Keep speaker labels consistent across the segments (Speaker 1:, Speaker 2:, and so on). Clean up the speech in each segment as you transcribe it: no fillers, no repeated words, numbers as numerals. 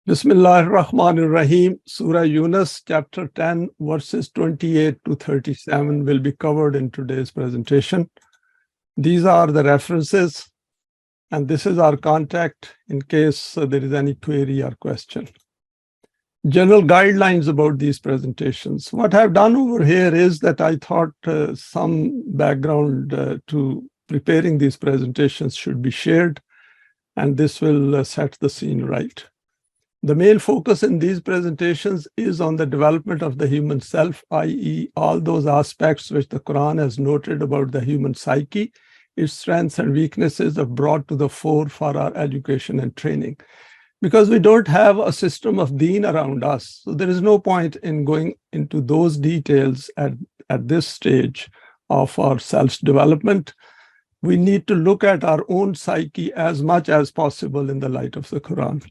Speaker 1: Bismillah ar-Rahman ar-Rahim. Surah Yunus, chapter 10, verses 28 to 37 will be covered in today's presentation. These are the references, and this is our contact in case there is any query or question. General guidelines about these presentations. What I've done over here is that I thought some background to preparing these presentations should be shared, and this will set the scene right. The main focus in these presentations is on the development of the human self, i.e., all those aspects which the Quran has noted about the human psyche, its strengths and weaknesses are brought to the fore for our education and training. Because we don't have a system of Deen around us, so there is no point in going into those details at this stage of our self-development. We need to look at our own psyche as much as possible in the light of the Quran.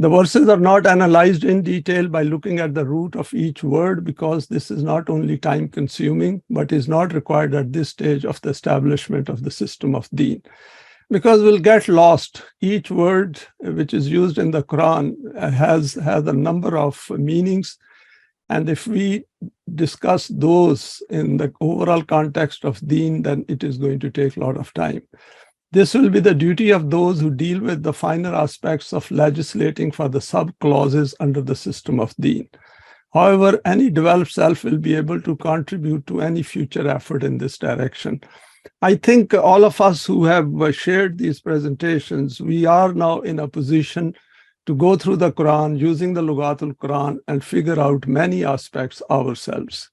Speaker 1: The verses are not analyzed in detail by looking at the root of each word, because this is not only time-consuming, but is not required at this stage of the establishment of the system of Deen. Because we'll get lost. Each word which is used in the Quran has a number of meanings, and if we discuss those in the overall context of Deen, then it is going to take a lot of time. This will be the duty of those who deal with the finer aspects of legislating for the sub-clauses under the system of Deen. However, any developed self will be able to contribute to any future effort in this direction. I think all of us who have shared these presentations, we are now in a position to go through the Quran using the Lughatul Quran and figure out many aspects ourselves.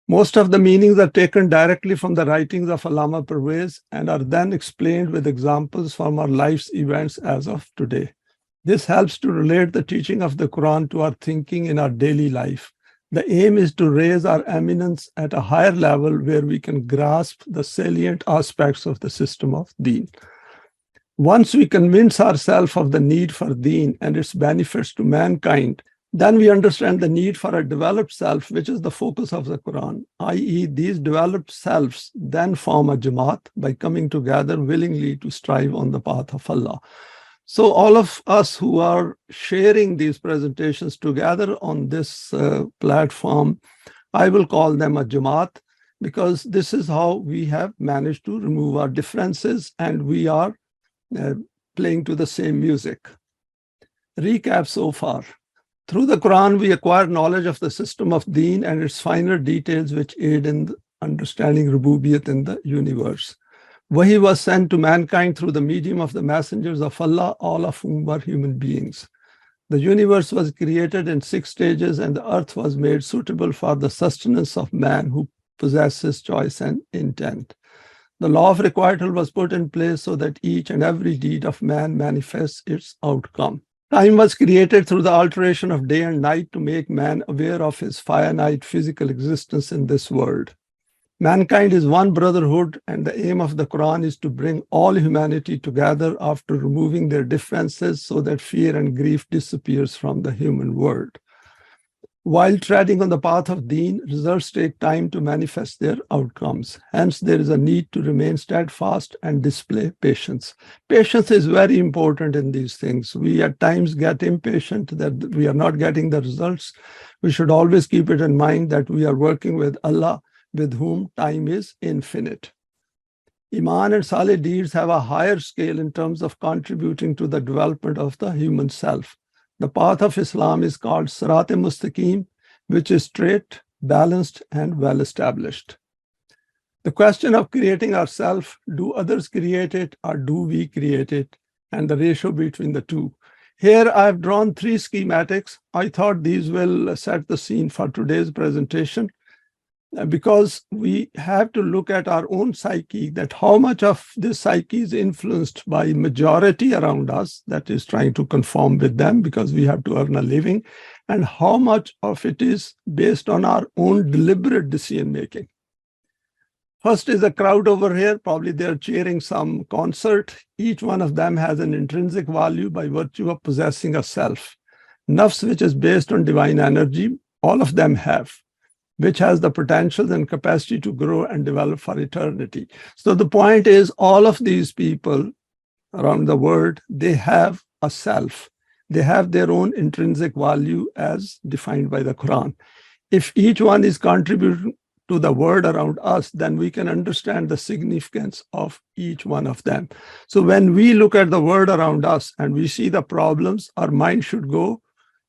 Speaker 1: Most of the meanings are taken directly from the writings of Allama Pervez and are then explained with examples from our life's events as of today. This helps to relate the teaching of the Quran to our thinking in our daily life. The aim is to raise our eminence at a higher level where we can grasp the salient aspects of the system of Deen. Once we convince ourselves of the need for Deen and its benefits to mankind, then we understand the need for a developed self, which is the focus of the Quran, i.e., these developed selves then form a Jamaat by coming together willingly to strive on the path of Allah. So all of us who are sharing these presentations together on this platform, I will call them a Jamaat, because this is how we have managed to remove our differences and we are playing to the same music. Recap so far. Through the Quran, we acquire knowledge of the system of Deen and its finer details which aid in understanding Rububiyyat in the universe. Wahi was sent to mankind through the medium of the messengers of Allah, all of whom were human beings. The universe was created in 6 stages, and the earth was made suitable for the sustenance of man who possesses choice and intent. The law of requital was put in place so that each and every deed of man manifests its outcome. Time was created through the alteration of day and night to make man aware of his finite physical existence in this world. Mankind is one brotherhood, and the aim of the Quran is to bring all humanity together after removing their differences so that fear and grief disappears from the human world. While treading on the path of Deen, results take time to manifest their outcomes. Hence, there is a need to remain steadfast and display patience. Patience is very important in these things. We at times get impatient that we are not getting the results. We should always keep it in mind that we are working with Allah, with whom time is infinite. Iman and Saleh deeds have a higher scale in terms of contributing to the development of the human self. The path of Islam is called Sirat-e-Mustaqim, which is straight, balanced, and well-established. The question of creating ourselves, do others create it or do we create it, and the ratio between the two. Here I've drawn 3 schematics. I thought these will set the scene for today's presentation, because we have to look at our own psyche, that how much of this psyche is influenced by majority around us that is trying to conform with them because we have to earn a living, and how much of it is based on our own deliberate decision making. First is a crowd over here. Probably they're cheering some concert. Each one of them has an intrinsic value by virtue of possessing a self. Nafs, which is based on divine energy, all of them have, which has the potential and capacity to grow and develop for eternity. So the point is, all of these people around the world, they have a self. They have their own intrinsic value as defined by the Quran. If each one is contributing to the world around us, then we can understand the significance of each one of them. So when we look at the world around us and we see the problems, our mind should go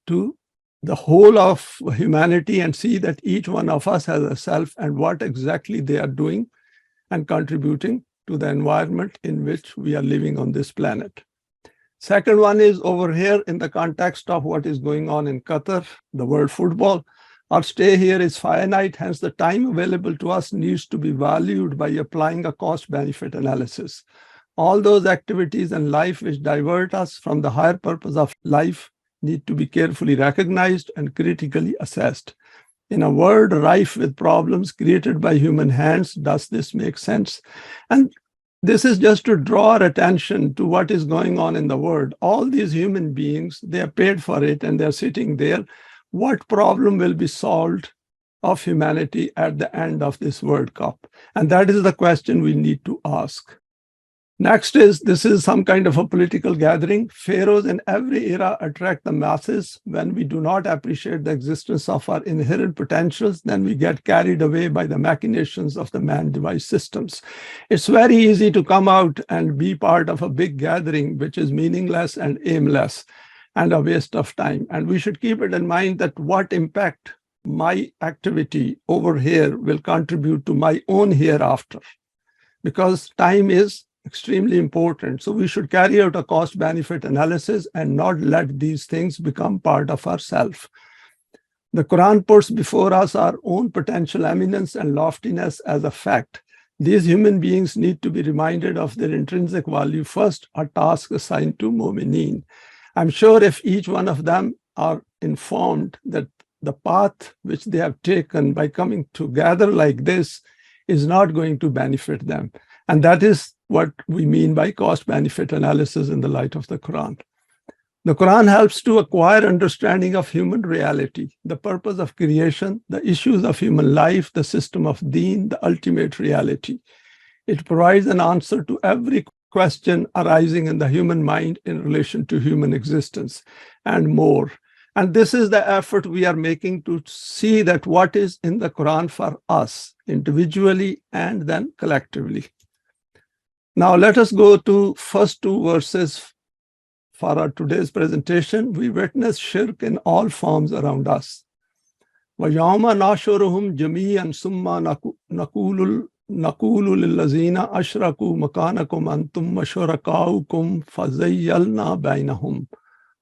Speaker 1: to the whole of humanity and see that each one of us has a self and what exactly they are doing and contributing to the environment in which we are living on this planet. Second one is over here in the context of what is going on in Qatar, the World Football. Our stay here is finite, hence the time available to us needs to be valued by applying a cost-benefit analysis. All those activities in life which divert us from the higher purpose of life need to be carefully recognized and critically assessed. In a world rife with problems created by human hands, does this make sense? And this is just to draw our attention to what is going on in the world. All these human beings, they are paid for it and they're sitting there. What problem will be solved of humanity at the end of this World Cup? And that is the question we need to ask. Next is, this is some kind of a political gathering. Pharaohs in every era attract the masses. When we do not appreciate the existence of our inherent potentials, then we get carried away by the machinations of the man-devised systems. It's very easy to come out and be part of a big gathering, which is meaningless and aimless and a waste of time. And we should keep it in mind that what impact my activity over here will contribute to my own hereafter, because time is extremely important. So we should carry out a cost-benefit analysis and not let these things become part of ourself. The Quran puts before us our own potential eminence and loftiness as a fact. These human beings need to be reminded of their intrinsic value first, a task assigned to mu'mineen. I'm sure if each one of them are informed that the path which they have taken by coming together like this is not going to benefit them. And that is what we mean by cost-benefit analysis in the light of the Quran. The Quran helps to acquire understanding of human reality, the purpose of creation, the issues of human life, the system of Deen, the ultimate reality. It provides an answer to every question arising in the human mind in relation to human existence and more. And this is the effort we are making to see that what is in the Quran for us individually and then collectively. Now let us go to first two verses for our today's presentation. We witness shirk in all forms around us. وَيَوْمَ نَحْشُرُهُمْ جَمِيعًا ثُمَّ نَقُولُ لِلَّذِينَ أَشْرَكُوا مَكَانَكُمْ أَنْتُمْ وَشُرَكَاؤُكُمْ فَزَيَّلْنَا بَيْنَهُمْ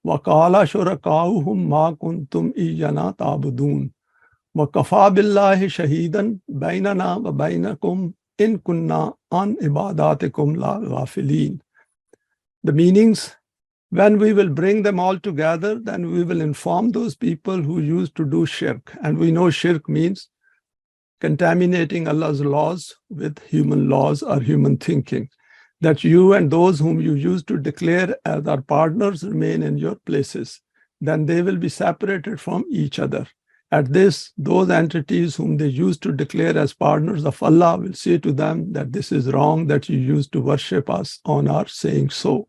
Speaker 1: وَقَالَ شُرَكَاؤُهُمْ مَا كُنْتُمْ إِيَّانَا تَعْبُدُونَ وَكَفَى بِاللَّهِ شَهِيدًا بَيْنَنَا وَبَيْنَكُمْ إِن كُنَّا عَنْ عِبَادَاتِكُمْ لَغَافِلِينَ. The meanings: when we will bring them all together, then we will inform those people who used to do shirk. And we know shirk means contaminating Allah's laws with human laws or human thinking. That you and those whom you used to declare as our partners remain in your places. Then they will be separated from each other. At this, those entities whom they used to declare as partners of Allah will say to them that this is wrong, that you used to worship us on our saying so.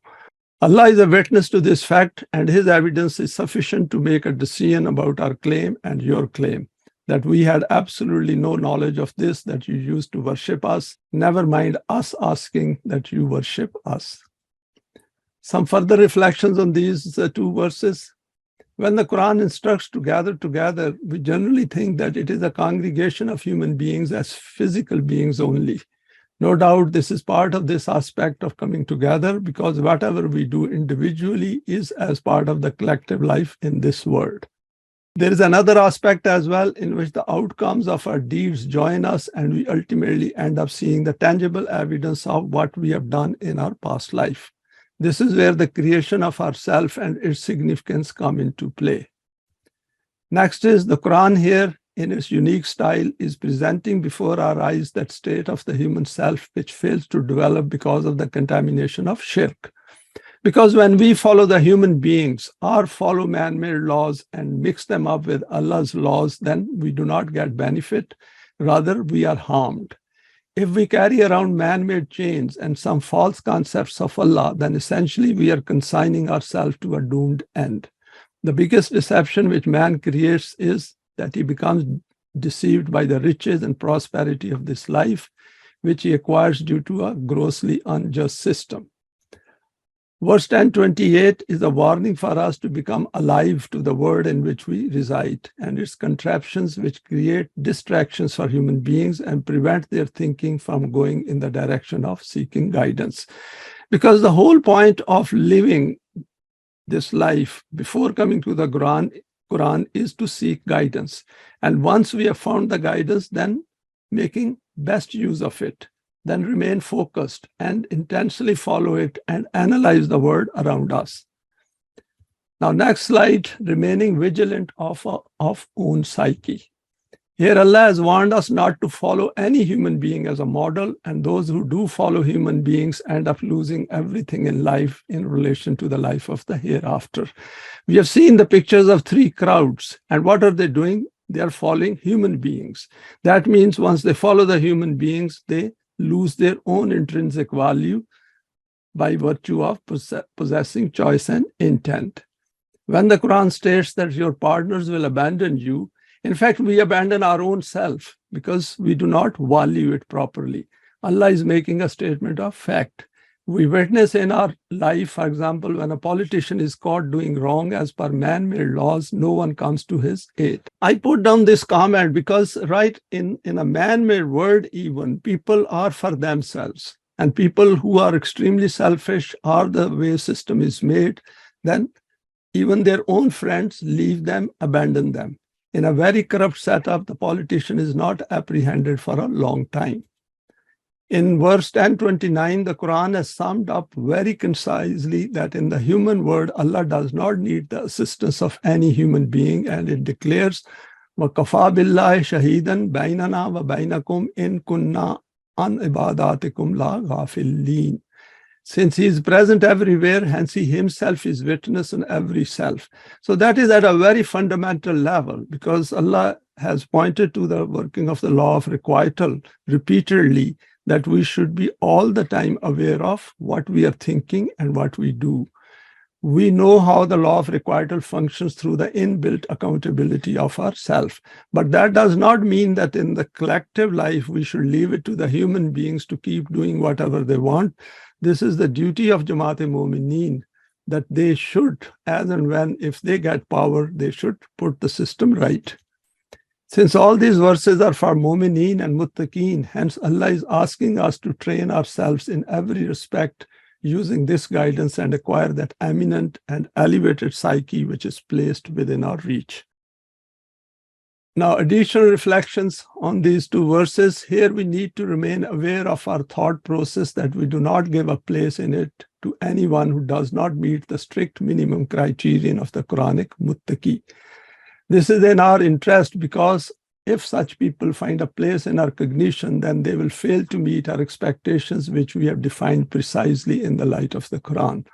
Speaker 1: Allah is a witness to this fact, and His evidence is sufficient to make a decision about our claim and your claim, that we had absolutely no knowledge of this, that you used to worship us, never mind us asking that you worship us. Some further reflections on these two verses. When the Quran instructs to gather together, we generally think that it is a congregation of human beings as physical beings only. No doubt this is part of this aspect of coming together, because whatever we do individually is as part of the collective life in this world. There is another aspect as well in which the outcomes of our deeds join us, and we ultimately end up seeing the tangible evidence of what we have done in our past life. This is where the creation of ourself and its significance come into play. Next is the Quran here in its unique style is presenting before our eyes that state of the human self which fails to develop because of the contamination of shirk. Because when we follow the human beings or follow man-made laws and mix them up with Allah's laws, then we do not get benefit, rather we are harmed. if we carry around man-made chains and some false concepts of Allah, then essentially we are consigning ourselves to a doomed end. The biggest deception which man creates is that he becomes deceived by the riches and prosperity of this life, which he acquires due to a grossly unjust system. Verse 10:28 is a warning for us to become alive to the world in which we reside and its contraptions which create distractions for human beings and prevent their thinking from going in the direction of seeking guidance. Because the whole point of living this life before coming to the Quran is to seek guidance. And once we have found the guidance, then making best use of it. Then remain focused and intensely follow it and analyze the world around us. Now, next slide, remaining vigilant of own psyche. Here Allah has warned us not to follow any human being as a model, and those who do follow human beings end up losing everything in life in relation to the life of the hereafter. We have seen the pictures of three crowds, and what are they doing? They are following human beings. That means once they follow the human beings, they lose their own intrinsic value by virtue of possessing choice and intent. When the Quran states that your partners will abandon you, in fact, we abandon our own self because we do not value it properly. Allah is making a statement of fact. We witness in our life, for example, when a politician is caught doing wrong as per man-made laws, no one comes to his aid. I put down this comment because right in a man-made world even, people are for themselves. And people who are extremely selfish are the way system is made, then even their own friends leave them, abandon them. In a very corrupt setup, the politician is not apprehended for a long time. In verse 10:29, the Quran has summed up very concisely that in the human world, Allah does not need the assistance of any human being, and it declares, وَكَفَى بِاللَّهِ شَهِيدًا بَيْنَنَا وَبَيْنَكُمْ إِن كُنَّا عَنْ عِبَادَاتِكُمْ لَا غَافِلِينَ. Since he is present everywhere, hence he himself is witness in every self. So that is at a very fundamental level, because Allah has pointed to the working of the law of requital repeatedly, that we should be all the time aware of what we are thinking and what we do. We know how the law of requital functions through the inbuilt accountability of ourself. But that does not mean that in the collective life, we should leave it to the human beings to keep doing whatever they want. This is the duty of Jamaat-e-Momineen, that they should, as and when, if they get power, they should put the system right. Since all these verses are for Mu'mineen and Muttaqeen, hence Allah is asking us to train ourselves in every respect using this guidance and acquire that eminent and elevated psyche which is placed within our reach. Now, additional reflections on these two verses. Here we need to remain aware of our thought process, that we do not give a place in it to anyone who does not meet the strict minimum criterion of the Quranic Muttaqi. This is in our interest because if such people find a place in our cognition, then they will fail to meet our expectations, which we have defined precisely in the light of the Quran.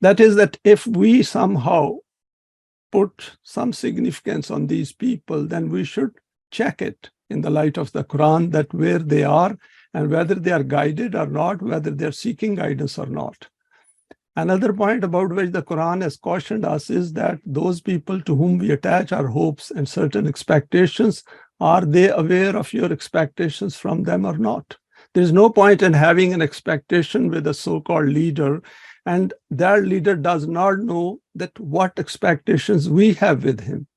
Speaker 1: That is, that if we somehow put some significance on these people, then we should check it in the light of the Quran, that where they are and whether they are guided or not, whether they're seeking guidance or not. Another point about which the Quran has cautioned us is that those people to whom we attach our hopes and certain expectations, are they aware of your expectations from them or not? There is no point in having an expectation with a so-called leader, and that leader does not know that what expectations we have with him.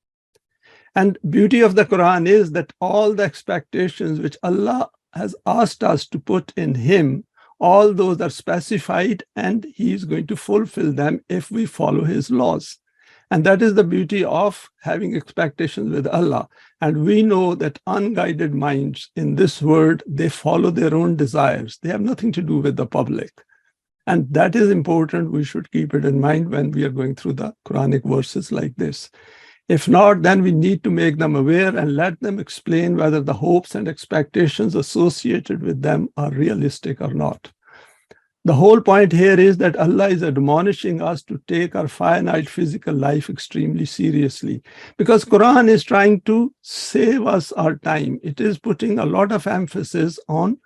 Speaker 1: And beauty of the Quran is that all the expectations which Allah has asked us to put in him, all those are specified, and he is going to fulfill them if we follow his laws. And that is the beauty of having expectations with Allah. And we know that unguided minds in this world, they follow their own desires. They have nothing to do with the public. And that is important. We should keep it in mind when we are going through the Quranic verses like this. If not, then we need to make them aware and let them explain whether the hopes and expectations associated with them are realistic or not. The whole point here is that Allah is admonishing us to take our finite physical life extremely seriously, because Quran is trying to save us our time. It is putting a lot of emphasis on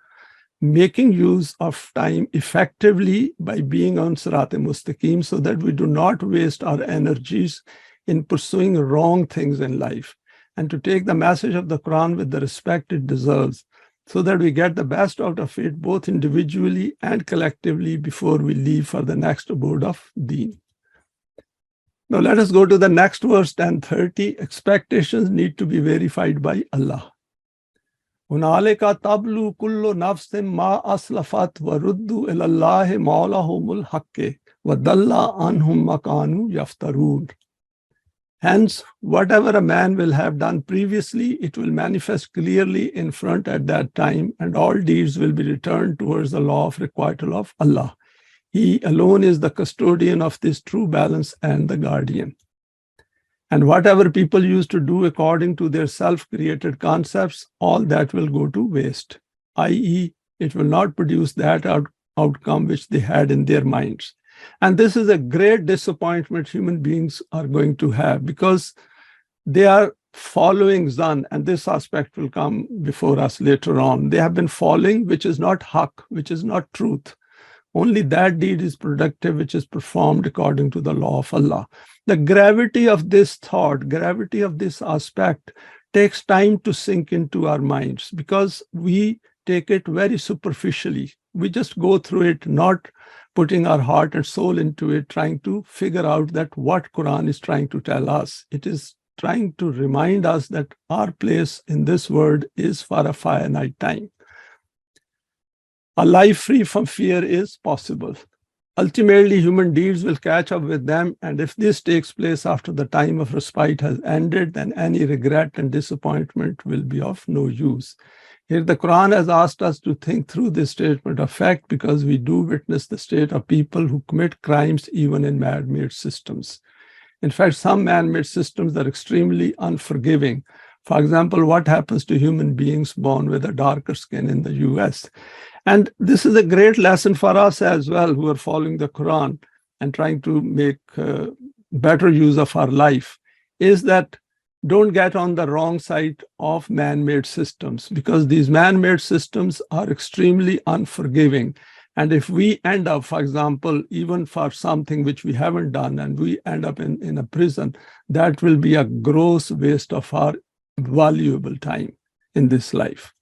Speaker 1: making use of time effectively by being on Sirat-e-Mustaqim so that we do not waste our energies in pursuing wrong things in life, and to take the message of the Quran with the respect it deserves so that we get the best out of it both individually and collectively before we leave for the next abode of Deen. Now let us go to the next verse, 10:30. Expectations need to be verified by Allah. Hunalika tablu kullu nafsin ma aslafat wa ruddu ilallahi mawlahumul haqqi wa dalla anhum makanu yaftarun. Hence, whatever a man will have done previously, it will manifest clearly in front at that time, and all deeds will be returned towards the law of requital of Allah. He alone is the custodian of this true balance and the guardian. And whatever people used to do according to their self-created concepts, all that will go to waste, i.e., it will not produce that outcome which they had in their minds. And this is a great disappointment human beings are going to have because they are following Zann, and this aspect will come before us later on. They have been following, which is not Haqq, which is not truth. Only that deed is productive which is performed according to the law of Allah. The gravity of this thought, gravity of this aspect takes time to sink into our minds because we take it very superficially. We just go through it, not putting our heart and soul into it, trying to figure out that what Quran is trying to tell us. It is trying to remind us that our place in this world is for a finite time. A life free from fear is possible. Ultimately, human deeds will catch up with them, and if this takes place after the time of respite has ended, then any regret and disappointment will be of no use. Here, the Quran has asked us to think through this statement of fact because we do witness the state of people who commit crimes even in man-made systems. In fact, some man-made systems are extremely unforgiving. For example, what happens to human beings born with a darker skin in the US? And this is a great lesson for us as well, who are following the Quran and trying to make better use of our life, is that don't get on the wrong side of man-made systems because these man-made systems are extremely unforgiving. And if we end up, for example, even for something which we haven't done and we end up in a prison, that will be a gross waste of our valuable time in this life.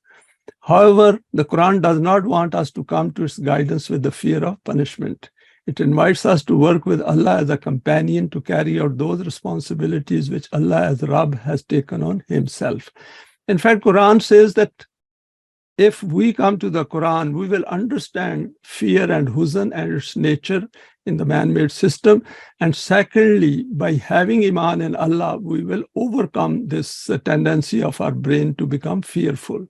Speaker 1: However, the Quran does not want us to come to its guidance with the fear of punishment. It invites us to work with Allah as a companion to carry out those responsibilities which Allah as Rabb has taken on himself. In fact, Quran says that if we come to the Quran, we will understand fear and huzn and its nature in the man-made system. And secondly, by having Iman in Allah, we will overcome this tendency of our brain to become fearful.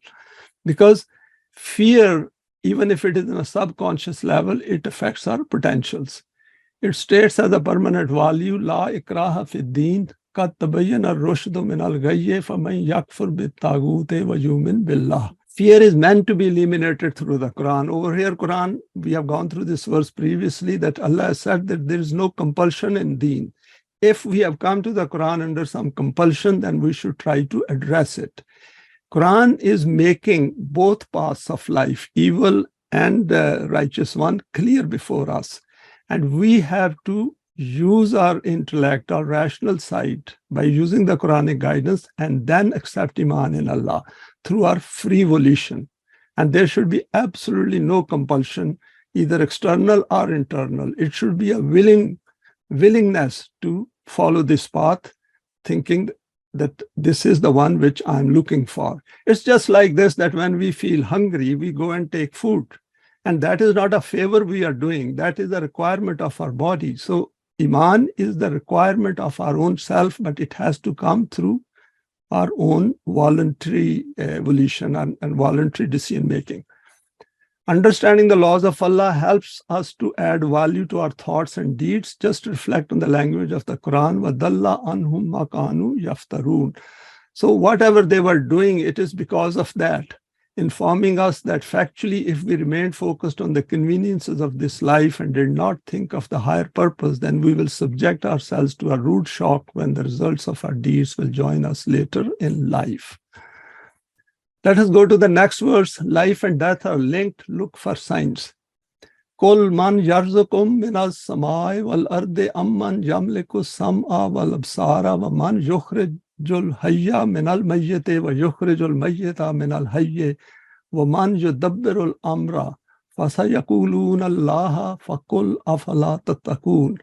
Speaker 1: Because fear, even if it is in a subconscious level, it affects our potentials. It states as a permanent value, La ikraha fi deen, qad tabayyana ar-rushdu min al-ghayyi faman yakfur bit-taghut wa yu'min billah. Fear is meant to be eliminated through the Quran. Over here, Quran, we have gone through this verse previously that Allah has said that there is no compulsion in Deen. If we have come to the Quran under some compulsion, then we should try to address it. Quran is making both paths of life, evil and the righteous one, clear before us. And we have to use our intellect, our rational side, by using the Quranic guidance and then accept Iman in Allah through our free volition. And there should be absolutely no compulsion, either external or internal. It should be a willingness to follow this path, thinking that this is the one which I'm looking for. It's just like this, that when we feel hungry, we go and take food. And that is not a favor we are doing. That is a requirement of our body. So Iman is the requirement of our own self, but it has to come through our own voluntary volition and voluntary decision-making. Understanding the laws of Allah helps us to add value to our thoughts and deeds. Just reflect on the language of the Quran. وَدَلَّ عَنْهُمْ مَا كَانُوا يَفْتَرُونَ. So whatever they were doing, it is because of that, informing us that factually, if we remained focused on the conveniences of this life and did not think of the higher purpose, then we will subject ourselves to a rude shock when the results of our deeds will join us later in life. Let us go to the next verse. Life and death are linked. Look for signs. Kul man yarzukum minas samai wal ardi amman yamliku sam'a wal absara wa man yukhrijul hayya minal mayyiti wa yukhrijul mayyita minal hayyi wa man yudabbirul amra fasayakuluna allaha faqul afala tattaqun.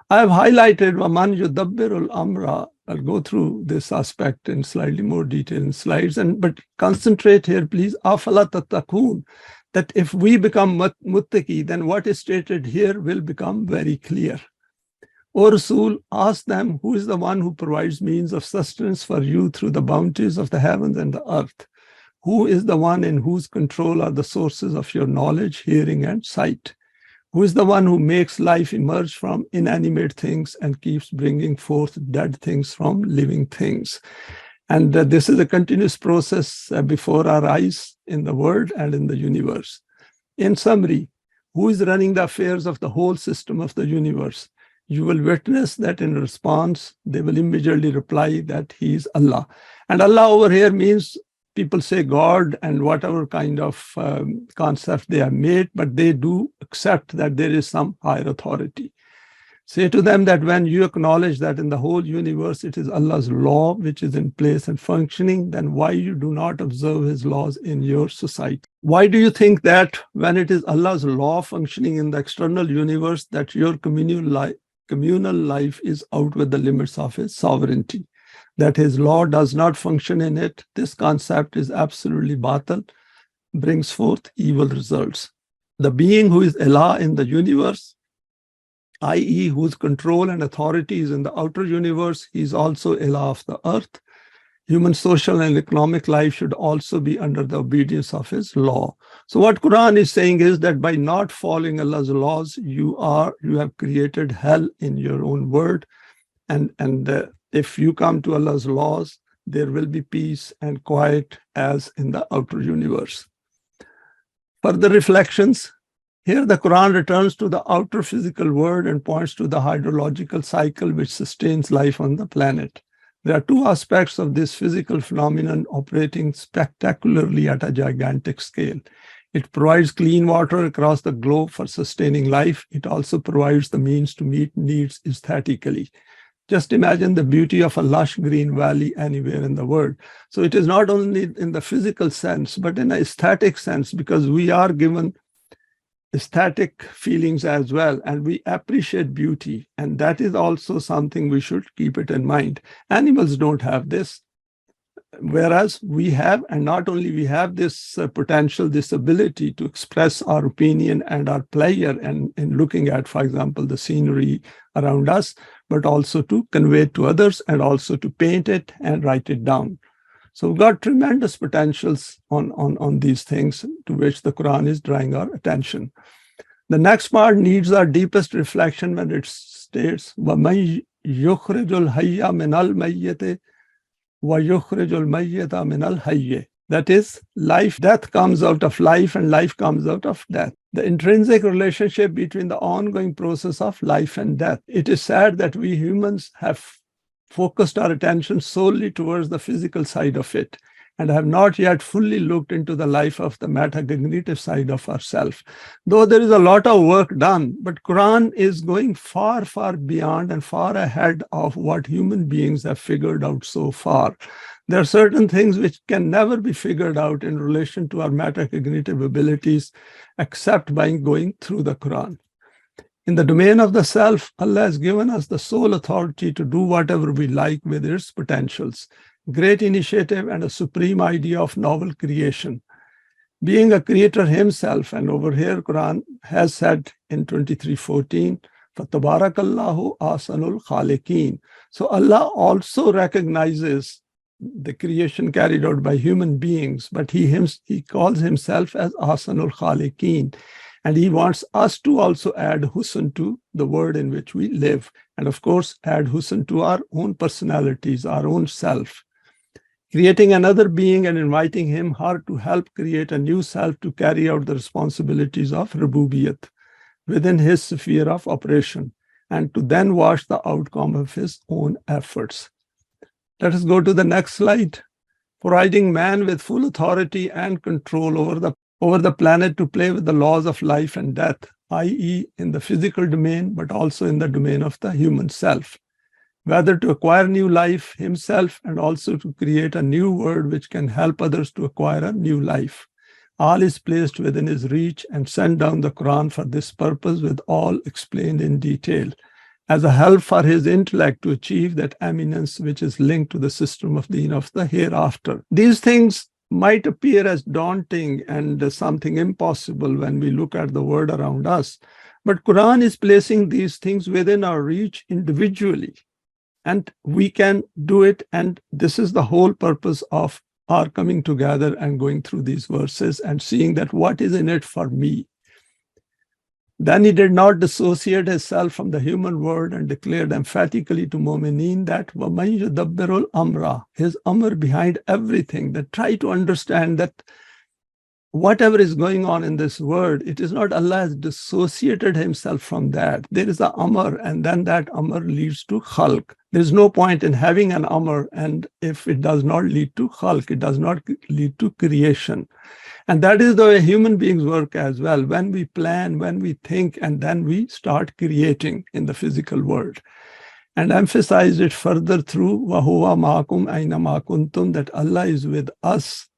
Speaker 1: I have highlighted wa man yudabbirul amra. I'll go through this aspect in slightly more detail in slides, but concentrate here, please. Afala tattaqun. That if we become muttaqi, then what is stated here will become very clear. O Rasool, ask them, who is the one who provides means of sustenance for you through the bounties of the heavens and the earth? Who is the one in whose control are the sources of your knowledge, hearing, and sight? Who is the one who makes life emerge from inanimate things and keeps bringing forth dead things from living things? And this is a continuous process before our eyes in the world and in the universe. In summary, who is running the affairs of the whole system of the universe? You will witness that in response, they will immediately reply that he is Allah. And Allah over here means people say God and whatever kind of concept they have made, but they do accept that there is some higher authority. Say to them that when you acknowledge that in the whole universe it is Allah's law which is in place and functioning, then why you do not observe his laws in your society? Why do you think that when it is Allah's law functioning in the external universe that your communal life is out with the limits of his sovereignty? That his law does not function in it, this concept is absolutely batil, brings forth evil results. The being who is Allah in the universe, i.e. whose control and authority is in the outer universe, he is also Allah of the earth. Human social and economic life should also be under the obedience of his law. So what Quran is saying is that by not following Allah's laws, you have created hell in your own world. And if you come to Allah's laws, there will be peace and quiet as in the outer universe. Further reflections. Here the Quran returns to the outer physical world and points to the hydrological cycle which sustains life on the planet. There are two aspects of this physical phenomenon operating spectacularly at a gigantic scale. It provides clean water across the globe for sustaining life. It also provides the means to meet needs aesthetically. Just imagine the beauty of a lush green valley anywhere in the world. So it is not only in the physical sense, but in an aesthetic sense, because we are given aesthetic feelings as well, and we appreciate beauty. And that is also something we should keep it in mind. Animals don't have this, whereas we have, and not only we have this potential, this ability to express our opinion and our pleasure and in looking at, for example, the scenery around us, but also to convey it to others and also to paint it and write it down. So we've got tremendous potentials on these things to which the Quran is drawing our attention. The next part needs our deepest reflection when it states, وَمَن يُخْرِجُ الْحَيَّ مِنَ الْمَيِّتِ وَيُخْرِجُ الْمَيِّتَ مِنَ الْحَيِّ. That is, death comes out of life and life comes out of death. The intrinsic relationship between the ongoing process of life and death. It is sad that we humans have focused our attention solely towards the physical side of it and have not yet fully looked into the life of the metacognitive side of ourselves. Though there is a lot of work done, but Quran is going far, far beyond and far ahead of what human beings have figured out so far. There are certain things which can never be figured out in relation to our metacognitive abilities except by going through the Quran. In the domain of the self, Allah has given us the sole authority to do whatever we like with its potentials, great initiative and a supreme idea of novel creation. Being a creator himself, and over here Quran has said in 23:14, فَتَبَارَكَ اللَّهُ أَحْسَنُ الْخَالِقِينَ. So Allah also recognizes the creation carried out by human beings, but he calls himself as Ahsanul Khaliqeen. And he wants us to also add husn to the world in which we live. And of course, add husn to our own personalities, our own self. Creating another being and inviting him, her to help create a new self to carry out the responsibilities of Rububiyat within his sphere of operation, and to then watch the outcome of his own efforts. Let us go to the next slide. providing man with full authority and control over the planet to play with the laws of life and death, i.e., in the physical domain, but also in the domain of the human self, whether to acquire new life himself and also to create a new world which can help others to acquire a new life. All is placed within his reach and sent down the Quran for this purpose, with all explained in detail, as a help for his intellect to achieve that eminence which is linked to the system of Deen of the hereafter. These things might appear as daunting and something impossible when we look at the world around us, but Quran is placing these things within our reach individually, and we can do it. And this is the whole purpose of our coming together and going through these verses and seeing that what is in it for me. Then he did not dissociate himself from the human world and declared emphatically to Mu'mineen that وَمَنْ يُدَبِّرُ الْأَمْرَ, his amr behind everything, that try to understand that whatever is going on in this world, it is not Allah has dissociated himself from that. There is an amr, and then that amr leads to khalq. There is no point in having an amr, and if it does not lead to khalq, it does not lead to creation. And that is the way human beings work as well. When we plan, when we think, and then we start creating in the physical world. And emphasized it further through وَهُوَ مَعَكُمْ أَيْنَمَا كُنْتُمْ, that Allah is with us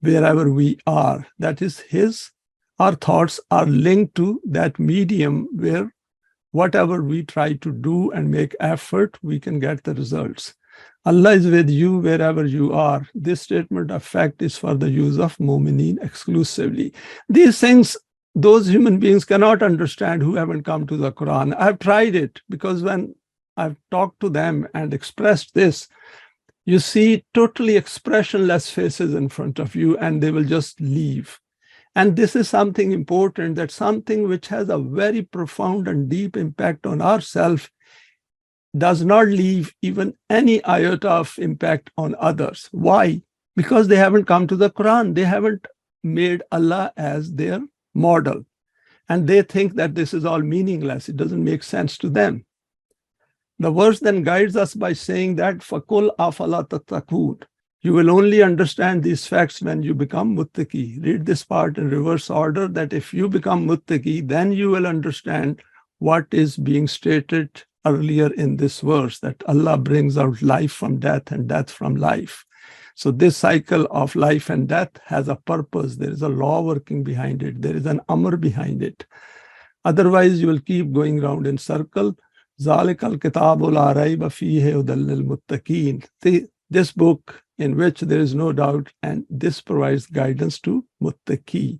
Speaker 1: wherever we are. That is our thoughts are linked to that medium where whatever we try to do and make effort, we can get the results. Allah is with you wherever you are. This statement of fact is for the use of Mu'mineen exclusively. These things, those human beings cannot understand who haven't come to the Quran. I've tried it, because when I've talked to them and expressed this, you see totally expressionless faces in front of you, and they will just leave. And this is something important, that something which has a very profound and deep impact on ourselves does not leave even any iota of impact on others. Why? Because they haven't come to the Quran. They haven't made Allah as their model. And they think that this is all meaningless. It doesn't make sense to them. The verse then guides us by saying that فَقُلْ أَفَلَا تَتَّقُونَ, you will only understand these facts when you become muttaqi. Read this part in reverse order, that if you become muttaqi, then you will understand what is being stated earlier in this verse, that Allah brings out life from death and death from life. So this cycle of life and death has a purpose. There is a law working behind it. There is an amr behind it. Otherwise, you will keep going round in circle. ذَلِكَ الْكِتَابُ لَا رَيْبَ فِيهِ هُدًى لِلْمُتَّقِينَ. This book in which there is no doubt, and this provides guidance to muttaqi,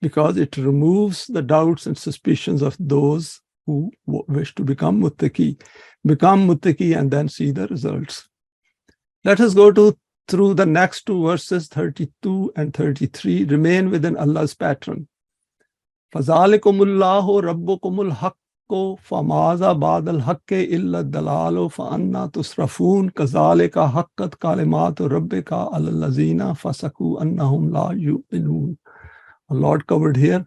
Speaker 1: because it removes the doubts and suspicions of those who wish to become muttaqi. Become muttaqi and then see the results. Let us go through the next two verses, 32 and 33. Remain within Allah's pattern. فَذَلِكُمُ اللَّهُ رَبُّكُمُ الْحَقُّ فَمَاذَا بَعْدَ الْحَقِّ إِلَّا الضَّلَالُ فَأَنَّى تُصْرَفُونَ كَذَلِكَ حَقَّتْ كَلِمَاتُ رَبِّكَ عَلَى الَّذِينَ فَسَقُوا أَنَّهُمْ لَا يُؤْمِنُونَ. A lot covered here.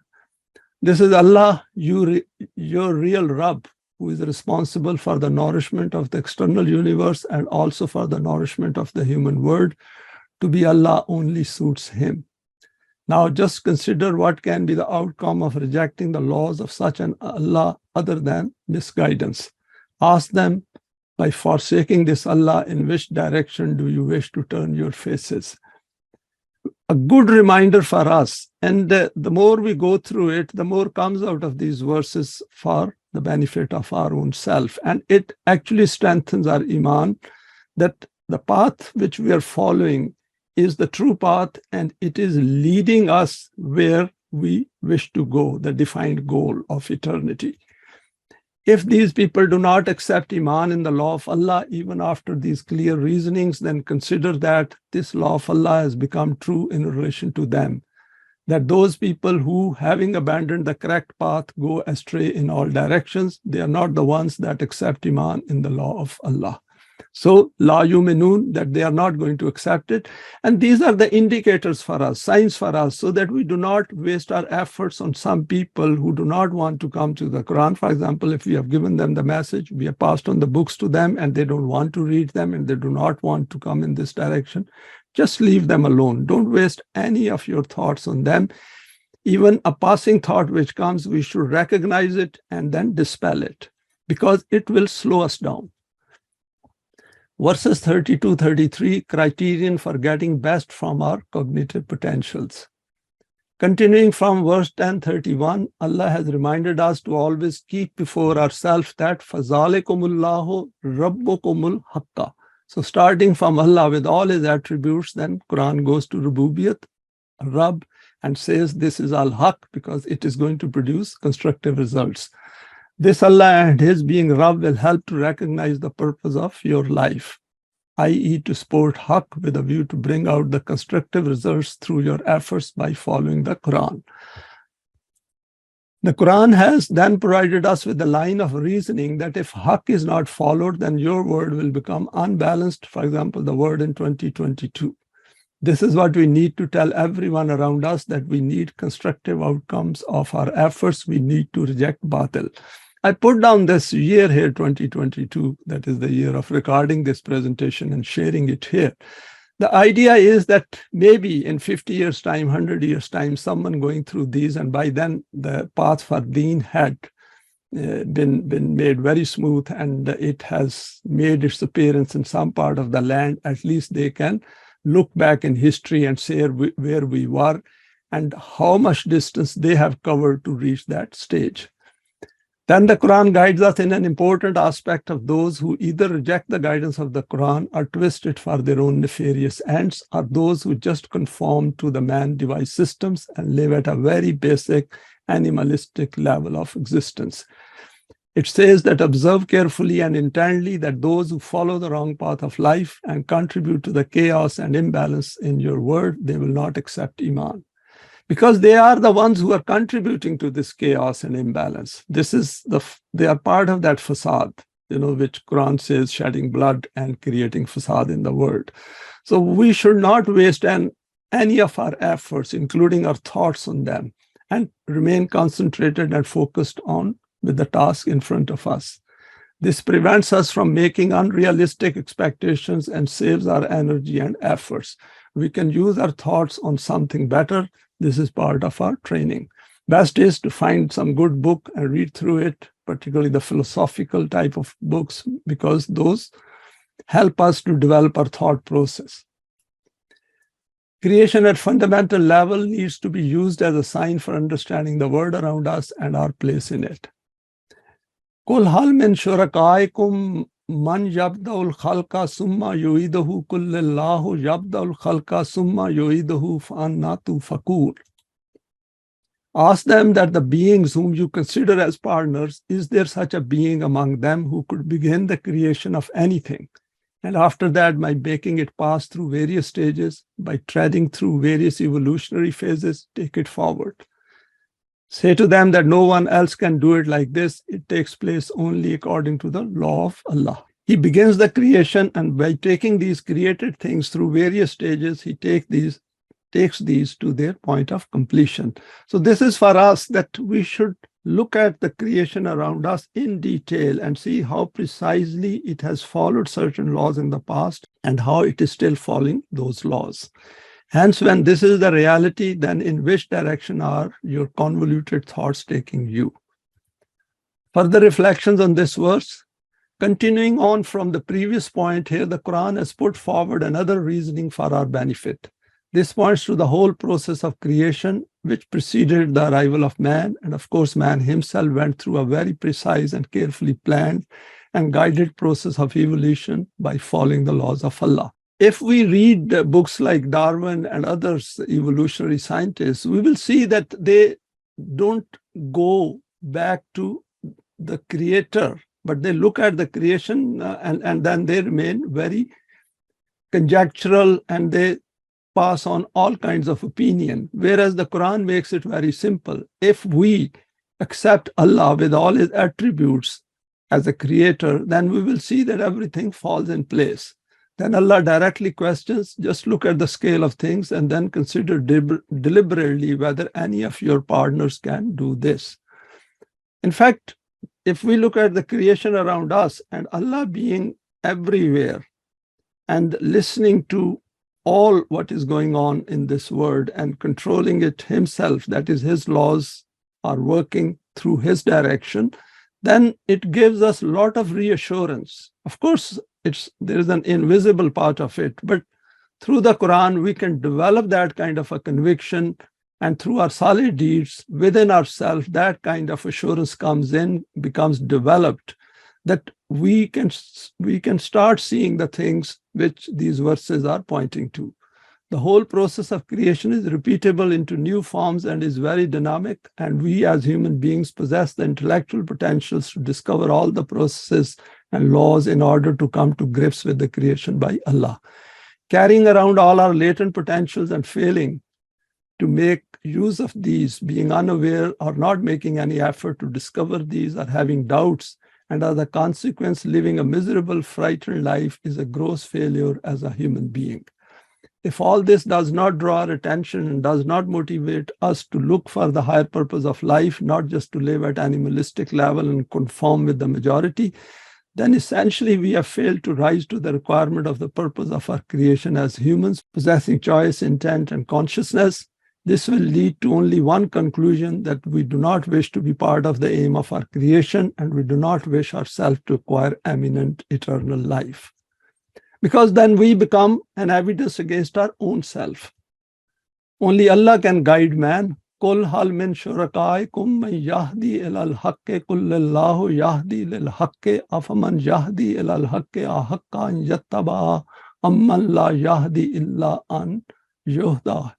Speaker 1: This is Allah, your real Rabb, who is responsible for the nourishment of the external universe and also for the nourishment of the human world. To be Allah only suits him. Now just consider what can be the outcome of rejecting the laws of such an Allah other than misguidance. Ask them, by forsaking this Allah, in which direction do you wish to turn your faces? A good reminder for us, and the more we go through it, the more comes out of these verses for the benefit of our own self. And it actually strengthens our iman, that the path which we are following is the true path, and it is leading us where we wish to go, the defined goal of eternity. If these people do not accept iman in the law of Allah, even after these clear reasonings, then consider that this law of Allah has become true in relation to them. That those people who, having abandoned the correct path, go astray in all directions, they are not the ones that accept iman in the law of Allah. So, la yuminun, that they are not going to accept it. And these are the indicators for us, signs for us, so that we do not waste our efforts on some people who do not want to come to the Quran. For example, if we have given them the message, we have passed on the books to them, and they don't want to read them, and they do not want to come in this direction. Just leave them alone. Don't waste any of your thoughts on them. Even a passing thought which comes, we should recognize it and then dispel it, because it will slow us down. Verses 32-33, criterion for getting best from our cognitive potentials. Continuing from verse 10:31, Allah has reminded us to always keep before ourselves that فَذَلِكُمُ رَبُّكُمُ الْحَقَّ. So starting from Allah with all his attributes, then Quran goes to Rububiyat, Rabb, and says this is Al-Haqq, because it is going to produce constructive results. This Allah and his being Rabb will help to recognize the purpose of your life, i.e. to support Haqq with a view to bring out the constructive results through your efforts by following the Quran. The Quran has then provided us with a line of reasoning that if Haqq is not followed, then your world will become unbalanced. For example, the word in 2022. This is what we need to tell everyone around us, that we need constructive outcomes of our efforts. We need to reject batil. I put down this year here, 2022, that is the year of recording this presentation and sharing it here. The idea is that maybe in 50 years' time, 100 years' time, someone going through these, and by then the path for Deen had been made very smooth, and it has made its appearance in some part of the land. At least they can look back in history and say where we were and how much distance they have covered to reach that stage. Then the Quran guides us in an important aspect of those who either reject the guidance of the Quran or twist it for their own nefarious ends, or those who just conform to the man-devised systems and live at a very basic animalistic level of existence. It says that observe carefully and intently that those who follow the wrong path of life and contribute to the chaos and imbalance in your world, they will not accept Iman. Because they are the ones who are contributing to this chaos and imbalance. They are part of that facade, which Quran says shedding blood and creating facade in the world. So we should not waste any of our efforts, including our thoughts on them, and remain concentrated and focused on with the task in front of us. This prevents us from making unrealistic expectations and saves our energy and efforts. We can use our thoughts on something better. This is part of our training. Best is to find some good book and read through it, particularly the philosophical type of books, because those help us to develop our thought process. Creation at fundamental level needs to be used as a sign for understanding the world around us and our place in it. قُلْ هَلْ مِنْ شُرَكَائِكُمْ مَنْ يَبْدَأُ الْخَلْقَ ثُمَّ يُعِيدُهُ قُلِ اللَّهُ يَبْدَأُ الْخَلْقَ ثُمَّ يُعِيدُهُ فَأَنَّىٰ تُؤْفَكُونَ. Ask them that the beings whom you consider as partners, is there such a being among them who could begin the creation of anything, and after that, by making it pass through various stages, by treading through various evolutionary phases, take it forward? Say to them that no one else can do it like this. It takes place only according to the law of Allah. He begins the creation, and by taking these created things through various stages, he takes these to their point of completion. So this is for us, that we should look at the creation around us in detail and see how precisely it has followed certain laws in the past and how it is still following those laws. Hence, when this is the reality, then in which direction are your convoluted thoughts taking you? Further reflections on this verse. Continuing on from the previous point here, the Quran has put forward another reasoning for our benefit. This points to the whole process of creation, which preceded the arrival of man. And of course, man himself went through a very precise and carefully planned and guided process of evolution by following the laws of Allah. If we read books like Darwin and others, evolutionary scientists, we will see that they don't go back to the creator, but they look at the creation and then they remain very conjectural and they pass on all kinds of opinion, whereas the Quran makes it very simple. If we accept Allah with all his attributes as a creator, then we will see that everything falls in place. Then Allah directly questions, just look at the scale of things and then consider deliberately whether any of your partners can do this. In fact, if we look at the creation around us and Allah being everywhere and listening to all what is going on in this world and controlling it himself, that is, his laws are working through his direction, then it gives us a lot of reassurance. Of course, there is an invisible part of it, but through the Quran, we can develop that kind of a conviction, and through our solid deeds within ourselves, that kind of assurance comes in, becomes developed, that we can start seeing the things which these verses are pointing to. The whole process of creation is repeatable into new forms and is very dynamic, and we as human beings possess the intellectual potentials to discover all the processes and laws in order to come to grips with the creation by Allah. Carrying around all our latent potentials and failing to make use of these, being unaware or not making any effort to discover these, or having doubts, and as a consequence living a miserable, frightened life, is a gross failure as a human being. If all this does not draw our attention and does not motivate us to look for the higher purpose of life, not just to live at animalistic level and conform with the majority, then essentially we have failed to rise to the requirement of the purpose of our creation as humans, possessing choice, intent, and consciousness. This will lead to only one conclusion, that we do not wish to be part of the aim of our creation, and we do not wish ourselves to acquire eminent eternal life. Because then we become an evidence against our own self. Only Allah can guide man. Qul hal min shurakaikum man yahdi ilal haqqi qul lillahu yahdi lil haqqi afaman yahdi ilal haqqi ahaqqa an yattaba amman la yahdi illa an yuhda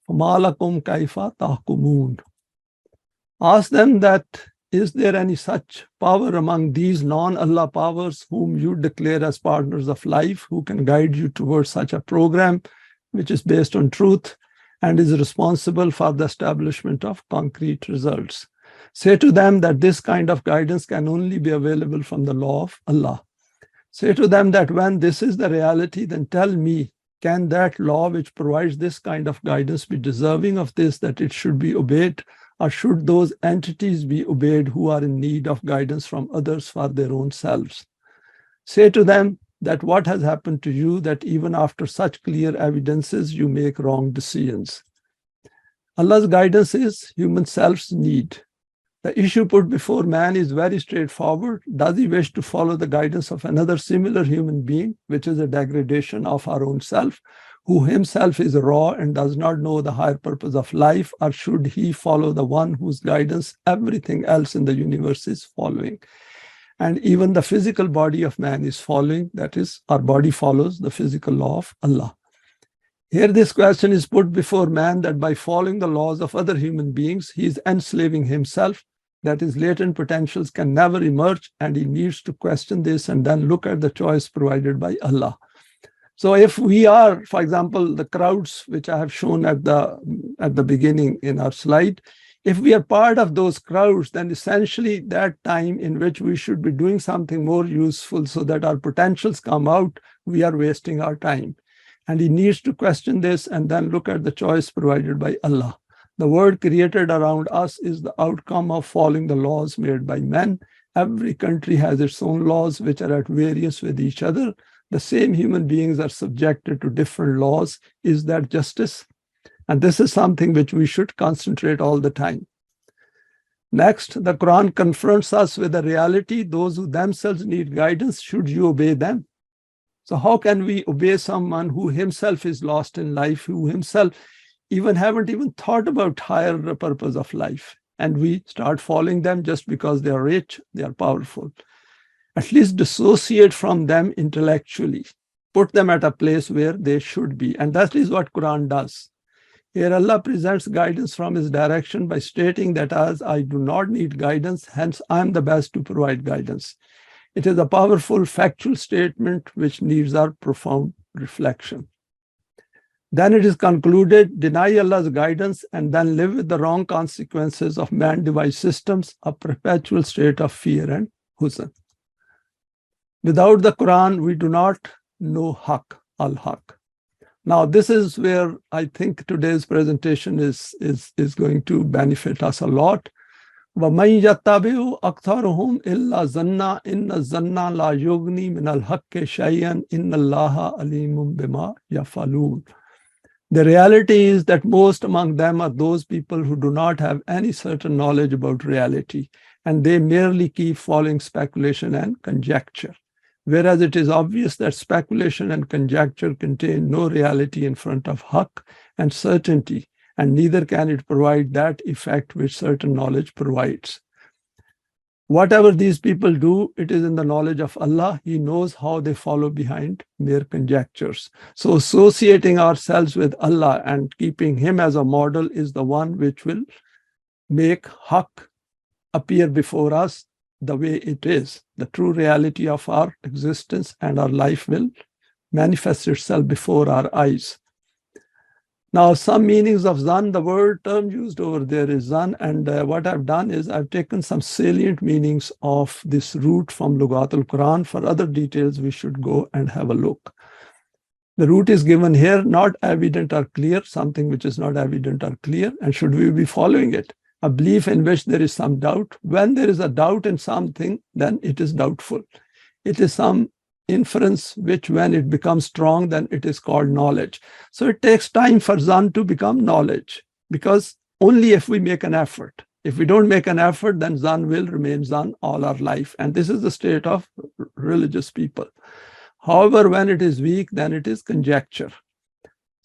Speaker 1: famalakum kaifa tahkumun. Ask them that, is there any such power among these non-Allah powers whom you declare as partners of life, who can guide you towards such a program which is based on truth and is responsible for the establishment of concrete results? Say to them that this kind of guidance can only be available from the law of Allah. Say to them that when this is the reality, then tell me, can that law which provides this kind of guidance be deserving of this, that it should be obeyed? Or should those entities be obeyed who are in need of guidance from others for their own selves? Say to them that what has happened to you, that even after such clear evidences, you make wrong decisions. Allah's guidance is human self's need. The issue put before man is very straightforward. Does he wish to follow the guidance of another similar human being, which is a degradation of our own self, who himself is raw and does not know the higher purpose of life, or should he follow the one whose guidance everything else in the universe is following? And even the physical body of man is following, that is, our body follows the physical law of Allah. Here this question is put before man, that by following the laws of other human beings, he is enslaving himself, that his latent potentials can never emerge, and he needs to question this and then look at the choice provided by Allah. So if we are, for example, the crowds which I have shown at the beginning in our slide, if we are part of those crowds, then essentially that time in which we should be doing something more useful so that our potentials come out, we are wasting our time. And he needs to question this and then look at the choice provided by Allah. The world created around us is the outcome of following the laws made by men. Every country has its own laws which are at variance with each other. The same human beings are subjected to different laws. Is that justice? And this is something which we should concentrate all the time. Next, the Quran confronts us with the reality, those who themselves need guidance, should you obey them? So how can we obey someone who himself is lost in life, who himself haven't even thought about higher purpose of life, and we start following them just because they are rich, they are powerful? At least dissociate from them intellectually, put them at a place where they should be, and that is what Quran does. Here Allah presents guidance from his direction by stating that as I do not need guidance, hence I am the best to provide guidance. It is a powerful factual statement which needs our profound reflection. Then it is concluded, deny Allah's guidance and then live with the wrong consequences of man-devised systems, a perpetual state of fear and huzn. Without the Quran, we do not know Haqq, Al-Haqq. Now, this is where I think today's presentation is going to benefit us a lot. وَمَن يَتَّبِعُ أَكْثَرُهُمْ إِلَّا ظَنًّا إِنَّ الظَّنَّ لَا يُغْنِي مِنَ الْحَقِّ شَيْئًا إِنَّ اللَّهَ عَلِيمٌ بِمَا يَفْعَلُونَ. The reality is that most among them are those people who do not have any certain knowledge about reality, and they merely keep following speculation and conjecture. Whereas it is obvious that speculation and conjecture contain no reality in front of haqq and certainty, and neither can it provide that effect which certain knowledge provides. Whatever these people do, it is in the knowledge of Allah. He knows how they follow behind mere conjectures. So associating ourselves with Allah and keeping Him as a model is the one which will make haqq appear before us the way it is. The true reality of our existence and our life will manifest itself before our eyes. Now, some meanings of Zann, the word term used over there is Zann, and what I've done is I've taken some salient meanings of this root from Lughat al-Quran. For other details, we should go and have a look. The root is given here, not evident or clear, something which is not evident or clear, and should we be following it? A belief in which there is some doubt. When there is a doubt in something, then it is doubtful. It is some inference which, when it becomes strong, then it is called knowledge. So it takes time for Zann to become knowledge, because only if we make an effort. If we don't make an effort, then Zann will remain Zann all our life. And this is the state of religious people. However, when it is weak, then it is conjecture.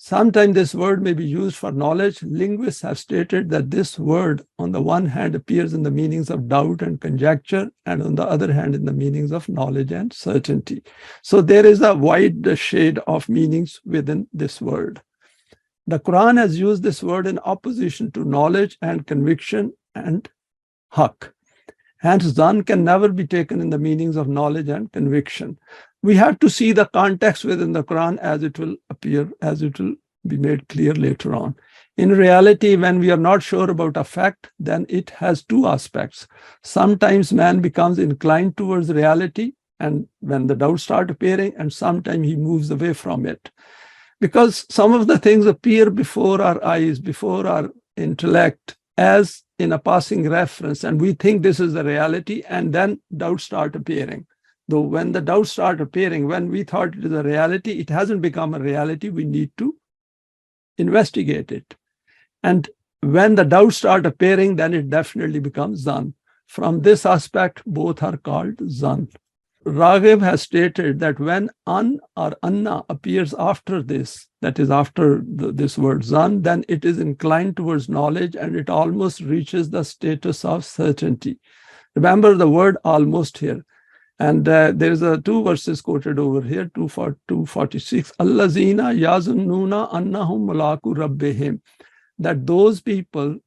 Speaker 1: Sometimes this word may be used for knowledge. Linguists have stated that this word, on the one hand, appears in the meanings of doubt and conjecture, and on the other hand, in the meanings of knowledge and certainty. So there is a wide shade of meanings within this word. The Quran has used this word in opposition to knowledge and conviction and haqq. Hence, Zann can never be taken in the meanings of knowledge and conviction. We have to see the context within the Quran as it will appear, as it will be made clear later on. In reality, when we are not sure about a fact, then it has two aspects. Sometimes man becomes inclined towards reality, and when the doubts start appearing, and sometimes he moves away from it. Because some of the things appear before our eyes, before our intellect, as in a passing reference, and we think this is the reality, and then doubts start appearing. Though when the doubts start appearing, when we thought it is a reality, it hasn't become a reality. We need to investigate it. And when the doubts start appearing, then it definitely becomes Zann. From this aspect, both are called Zann. Raghib has stated that when an or anna appears after this, that is after this word Zann, then it is inclined towards knowledge, and it almost reaches the status of certainty. Remember the word almost here. And there is two verses quoted over here, 246. Allazina yazunnuna annahum mulaku rabbihim. That those people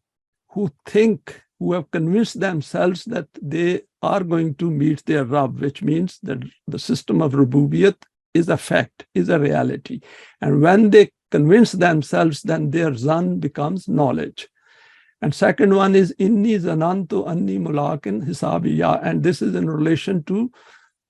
Speaker 1: who think, who have convinced themselves that they are going to meet their Rabb, which means that the system of Rububiyyat is a fact, is a reality. And when they convince themselves, then their Zann becomes knowledge. And second one is inni zanantu anni mulakin hisabiya. And this is in relation to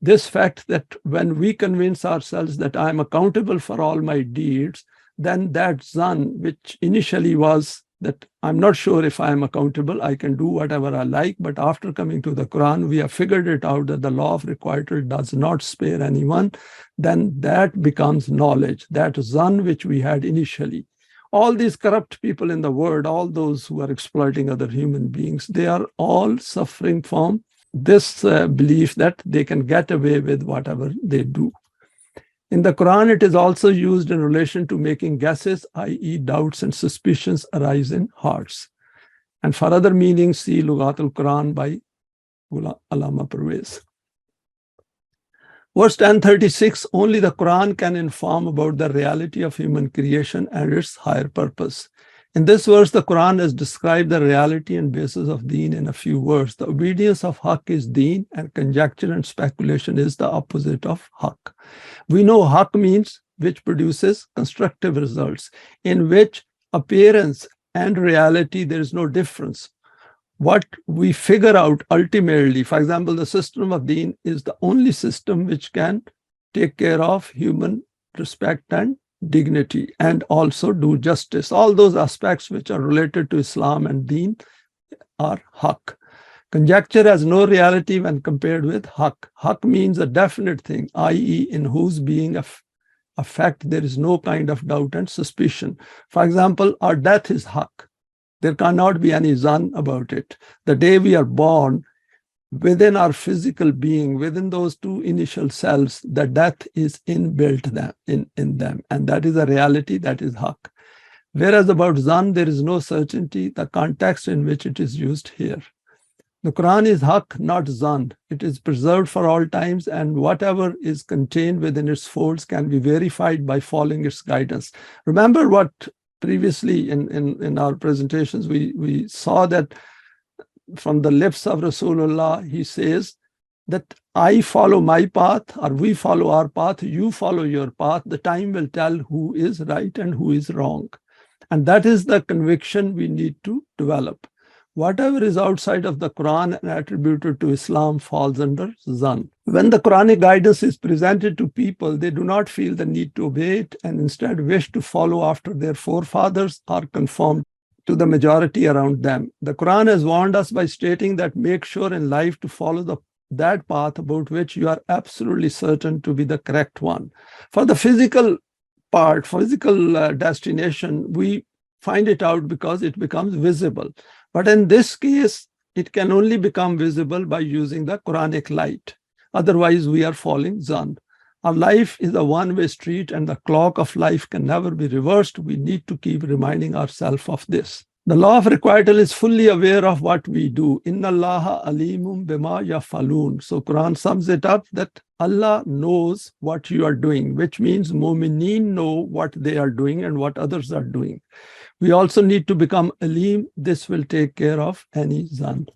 Speaker 1: this fact that when we convince ourselves that I am accountable for all my deeds, then that Zann, which initially was that I'm not sure if I am accountable, I can do whatever I like, but after coming to the Quran, we have figured it out that the law of requital does not spare anyone, then that becomes knowledge, that Zann which we had initially. All these corrupt people in the world, all those who are exploiting other human beings, they are all suffering from this belief that they can get away with whatever they do. In the Quran, it is also used in relation to making guesses, i.e. doubts and suspicions arise in hearts. And for other meanings, see Lughat al-Quran by Allama Parvez. Verse 1036, only the Quran can inform about the reality of human creation and its higher purpose. In this verse, the Quran has described the reality and basis of Deen in a few words. The obedience of Haqq is Deen, and conjecture and speculation is the opposite of Haqq. We know Haqq means which produces constructive results, in which appearance and reality there is no difference. What we figure out ultimately, for example, the system of Deen is the only system which can take care of human respect and dignity and also do justice. All those aspects which are related to Islam and Deen are Haqq. Conjecture has no reality when compared with Haqq. Haqq means a definite thing, i.e., in whose being a fact there is no kind of doubt and suspicion. For example, our death is Haqq. There cannot be any Zann about it. The day we are born, within our physical being, within those two initial cells, the death is inbuilt in them. And that is a reality, that is Haqq. Whereas about Zann, there is no certainty, the context in which it is used here. The Quran is Haqq, not Zann. It is preserved for all times, and whatever is contained within its folds can be verified by following its guidance. Remember what previously in our presentations, we saw that from the lips of Rasulullah, he says that I follow my path, or we follow our path, you follow your path. The time will tell who is right and who is wrong. And that is the conviction we need to develop. Whatever is outside of the Quran and attributed to Islam falls under Zann. When the Quranic guidance is presented to people, they do not feel the need to obey it and instead wish to follow after their forefathers or conform to the majority around them. The Quran has warned us by stating that make sure in life to follow that path about which you are absolutely certain to be the correct one. For the physical part, physical destination, we find it out because it becomes visible. But in this case, it can only become visible by using the Quranic light. Otherwise, we are falling Zann. Our life is a one-way street and the clock of life can never be reversed. We need to keep reminding ourselves of this. The law of requital is fully aware of what we do. Inna Allaha alimum bima yafalun. So Quran sums it up that Allah knows what you are doing, which means mu'mineen know what they are doing and what others are doing. We also need to become alim. This will take care of any Zann.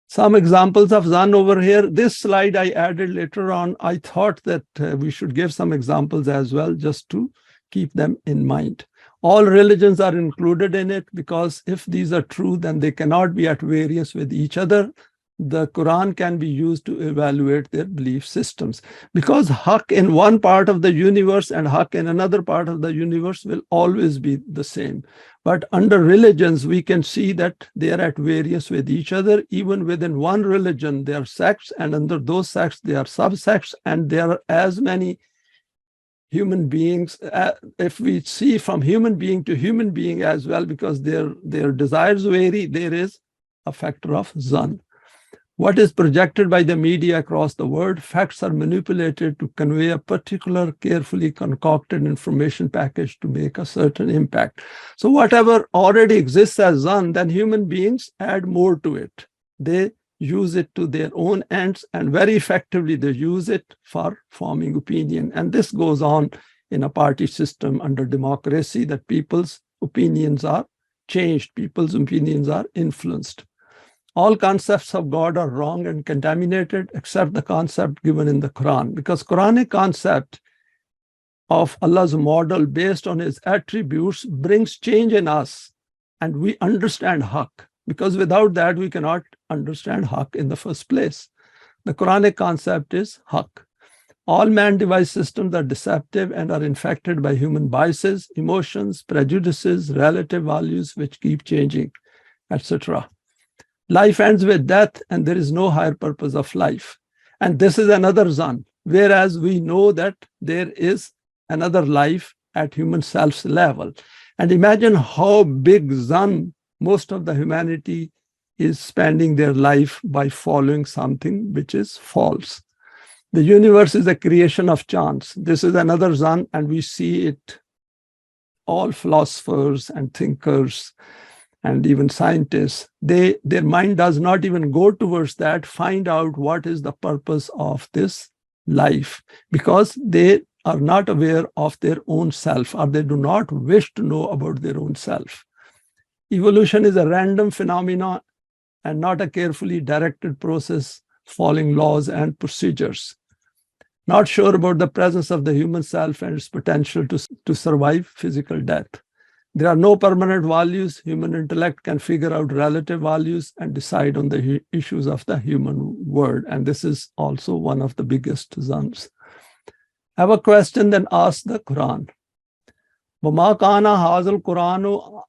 Speaker 1: Some examples of Zann over here. This slide I added later on. I thought that we should give some examples as well, just to keep them in mind. All religions are included in it because if these are true, then they cannot be at variance with each other. The Quran can be used to evaluate their belief systems, because Haqq in one part of the universe and Haqq in another part of the universe will always be the same. But under religions, we can see that they are at variance with each other. Even within one religion, there are sects, and under those sects, there are subsects, and there are as many human beings. If we see from human being to human being as well, because their desires vary, there is a factor of Zann. What is projected by the media across the world, facts are manipulated to convey a particular carefully concocted information package to make a certain impact. So whatever already exists as Zann, then human beings add more to it. They use it to their own ends, and very effectively they use it for forming opinion. And this goes on in a party system under democracy, that people's opinions are changed, people's opinions are influenced. All concepts of God are wrong and contaminated except the concept given in the Quran, because Quranic concept of Allah's model based on his attributes brings change in us, and we understand Haqq, because without that we cannot understand Haqq in the first place. The Quranic concept is Haqq. All man-devised systems are deceptive and are infected by human biases, emotions, prejudices, relative values which keep changing, etc. Life ends with death, and there is no higher purpose of life. And this is another Zann, whereas we know that there is another life at human self's level. And imagine how big Zann most of the humanity is spending their life by following something which is false. The universe is a creation of chance. This is another Zann, and we see it, all philosophers and thinkers and even scientists, their mind does not even go towards that, find out what is the purpose of this life, because they are not aware of their own self, or they do not wish to know about their own self. Evolution is a random phenomenon and not a carefully directed process following laws and procedures. Not sure about the presence of the human self and its potential to survive physical death. There are no permanent values. Human intellect can figure out relative values and decide on the issues of the human world. And this is also one of the biggest Zanns. Have a question, then ask the Quran. وَمَا كَانَ هَذَا الْقُرْآنُ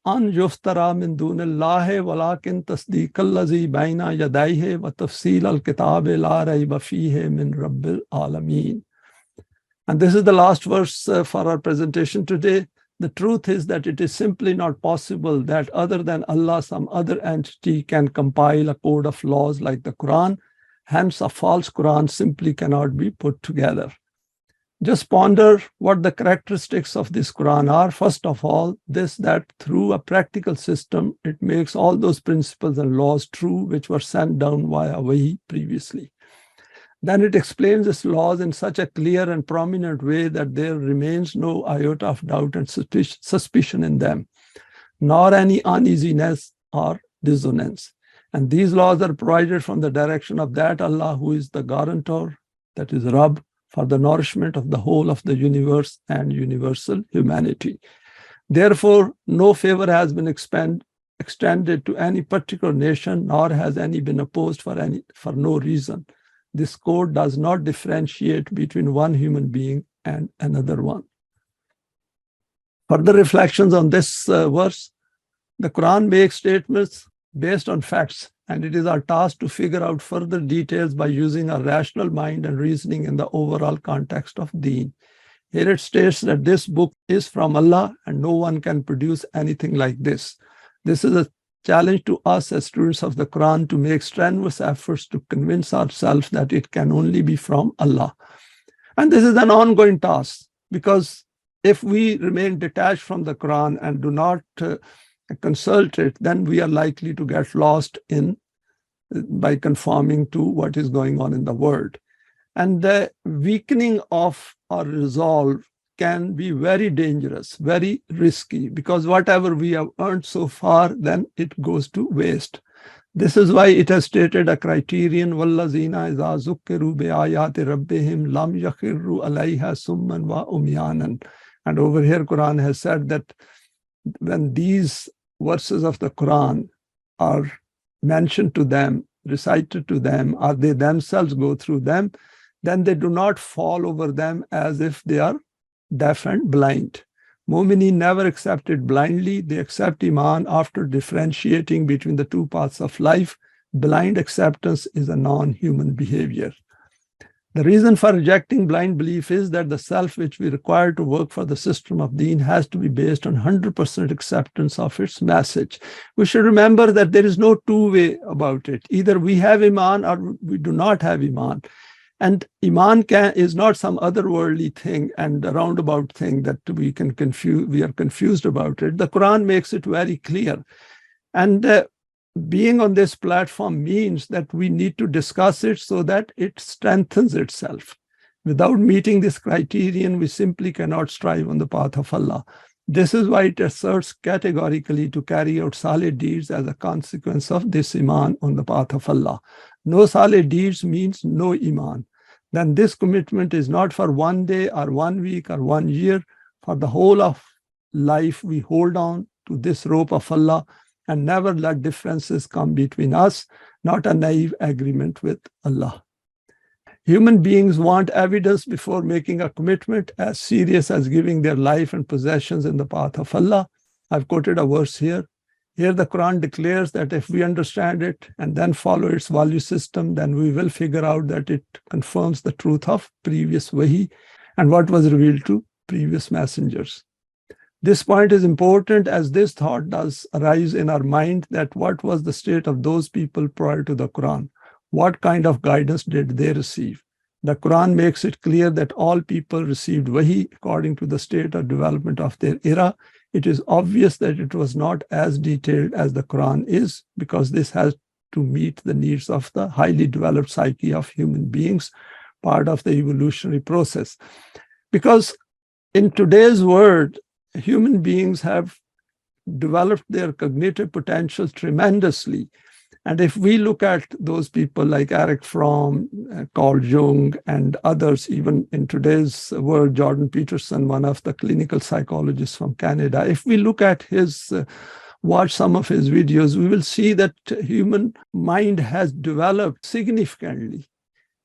Speaker 1: أَنْ يُفْتَرَى مِنْ دُونِ اللَّهِ وَلَكِنْ تَصْدِيقَ الَّذِي بَيْنَ يَدَيْهِ وَتَفْصِيلَ الْكِتَابِ لَا رَيْبَ فِيهِ مِنْ رَبِّ الْعَالَمِينَ. And this is the last verse for our presentation today. The truth is that it is simply not possible that other than Allah, some other entity can compile a code of laws like the Quran. Hence, a false Quran simply cannot be put together. Just ponder what the characteristics of this Quran are. First of all, that through a practical system, it makes all those principles and laws true which were sent down via wahi previously. Then it explains its laws in such a clear and prominent way that there remains no iota of doubt and suspicion in them, nor any uneasiness or dissonance. And these laws are provided from the direction of that Allah who is the guarantor, that is Rabb, for the nourishment of the whole of the universe and universal humanity. Therefore, no favor has been extended to any particular nation, nor has any been opposed for no reason. This code does not differentiate between one human being and another one. Further reflections on this verse: the Quran makes statements based on facts, and it is our task to figure out further details by using our rational mind and reasoning in the overall context of Deen. Here it states that this book is from Allah and no one can produce anything like this. This is a challenge to us as students of the Quran to make strenuous efforts to convince ourselves that it can only be from Allah. And this is an ongoing task, because if we remain detached from the Quran and do not consult it, then we are likely to get lost by conforming to what is going on in the world. And the weakening of our resolve can be very dangerous, very risky, because whatever we have earned so far, then it goes to waste. This is why it has stated a criterion, وَالَّذِينَ إِذَا ذُكِّرُوا بِآيَاتِ رَبِّهِمْ لَمْ يَخِرُّوا عَلَيْهَا سُمًّا وَأُمْيَانًا. And over here, Quran has said that when these verses of the Quran are mentioned to them, recited to them, or they themselves go through them, then they do not fall over them as if they are deaf and blind. Mu'minin never accept it blindly. They accept Iman after differentiating between the two paths of life. Blind acceptance is a non-human behavior. The reason for rejecting blind belief is that the self which we require to work for the system of Deen has to be based on 100% acceptance of its message. We should remember that there is no two-way about it. Either we have Iman or we do not have Iman. And Iman is not some otherworldly thing and a roundabout thing that we are confused about it. The Quran makes it very clear. And being on this platform means that we need to discuss it so that it strengthens itself. Without meeting this criterion, we simply cannot strive on the path of Allah. This is why it asserts categorically to carry out salih deeds as a consequence of this Iman on the path of Allah. No salih deeds means no Iman. Then this commitment is not for one day or 1 week or 1 year. For the whole of life, we hold on to this rope of Allah and never let differences come between us, not a naive agreement with Allah. Human beings want evidence before making a commitment as serious as giving their life and possessions in the path of Allah. I've quoted a verse here. Here the Quran declares that if we understand it and then follow its value system, then we will figure out that it confirms the truth of previous wahi and what was revealed to previous messengers. This point is important as this thought does arise in our mind that what was the state of those people prior to the Quran? What kind of guidance did they receive? The Quran makes it clear that all people received wahi according to the state or development of their era. It is obvious that it was not as detailed as the Quran is, because this has to meet the needs of the highly developed psyche of human beings, part of the evolutionary process. Because in today's world, human beings have developed their cognitive potential tremendously. And if we look at those people like Eric Fromm, Carl Jung, and others, even in today's world, Jordan Peterson, one of the clinical psychologists from Canada, if we look at watch some of his videos, we will see that human mind has developed significantly.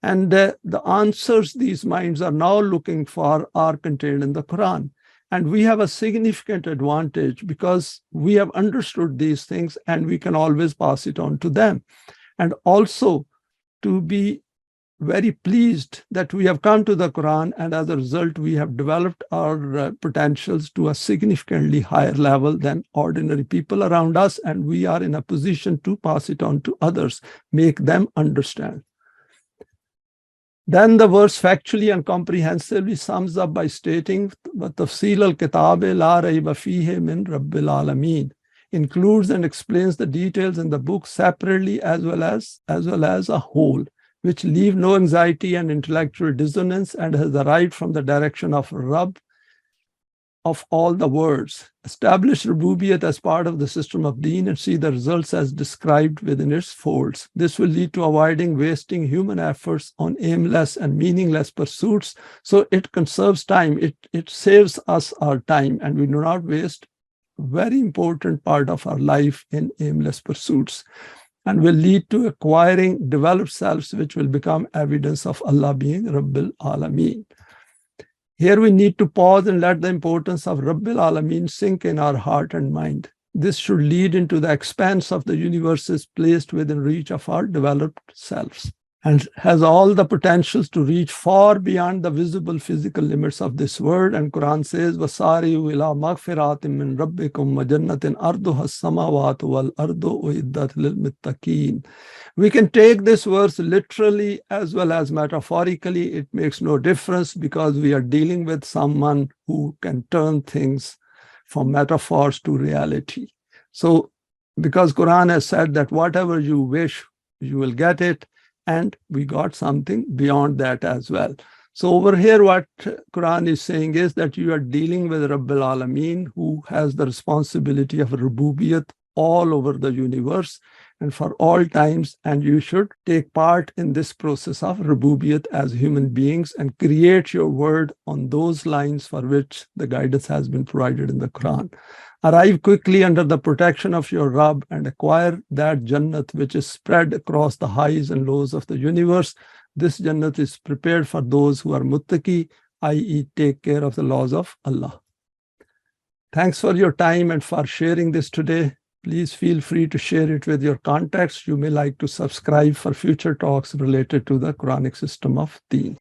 Speaker 1: And the answers these minds are now looking for are contained in the Quran. And we have a significant advantage because we have understood these things and we can always pass it on to them. And also to be very pleased that we have come to the Quran, and as a result, we have developed our potentials to a significantly higher level than ordinary people around us, and we are in a position to pass it on to others, make them understand. Then the verse factually and comprehensively sums up by stating, وَتَفْصِيلَ الْكِتَابِ لَا رَيْبَ فِيهِ مِنْ رَبِّ الْعَالَمِينَ, includes and explains the details in the book separately as well as a whole, which leave no anxiety and intellectual dissonance, and has arrived from the direction of Rabb of all the words. Establish Rububiyyat as part of the system of Deen and see the results as described within its folds. This will lead to avoiding wasting human efforts on aimless and meaningless pursuits. So it conserves time. It saves us our time, and we do not waste a very important part of our life in aimless pursuits, and will lead to acquiring developed selves, which will become evidence of Allah being Rabbil Alameen. Here we need to pause and let the importance of Rabbil Alameen sink in our heart and mind. This should lead into the expanse of the universes placed within reach of our developed selves, and has all the potentials to reach far beyond the visible physical limits of this world. And Quran says, وَسَارِعُوا إِلَىٰ مَغْفِرَاتٍ مِّن رَبِّكُمْ وَجَنَّةٍ أَرْضُهَا السَّمَاوَاتُ وَالْأَرْضُ أُعِدَّتْ لِلْمُتَّقِينَ. We can take this verse literally as well as metaphorically. It makes no difference, because we are dealing with someone who can turn things from metaphors to reality. So because Quran has said that whatever you wish, you will get it, and we got something beyond that as well. So over here, what Quran is saying is that you are dealing with Rabbil Alameen, who has the responsibility of Rububiyyat all over the universe and for all times, and you should take part in this process of Rububiyyat as human beings and create your world on those lines for which the guidance has been provided in the Quran. Arrive quickly under the protection of your Rabb and acquire that Jannat which is spread across the highs and lows of the universe. This Jannat is prepared for those who are muttaqi, i.e. take care of the laws of Allah. Thanks for your time and for sharing this today. Please feel free to share it with your contacts. You may like to subscribe for future talks related to the Quranic system of Deen.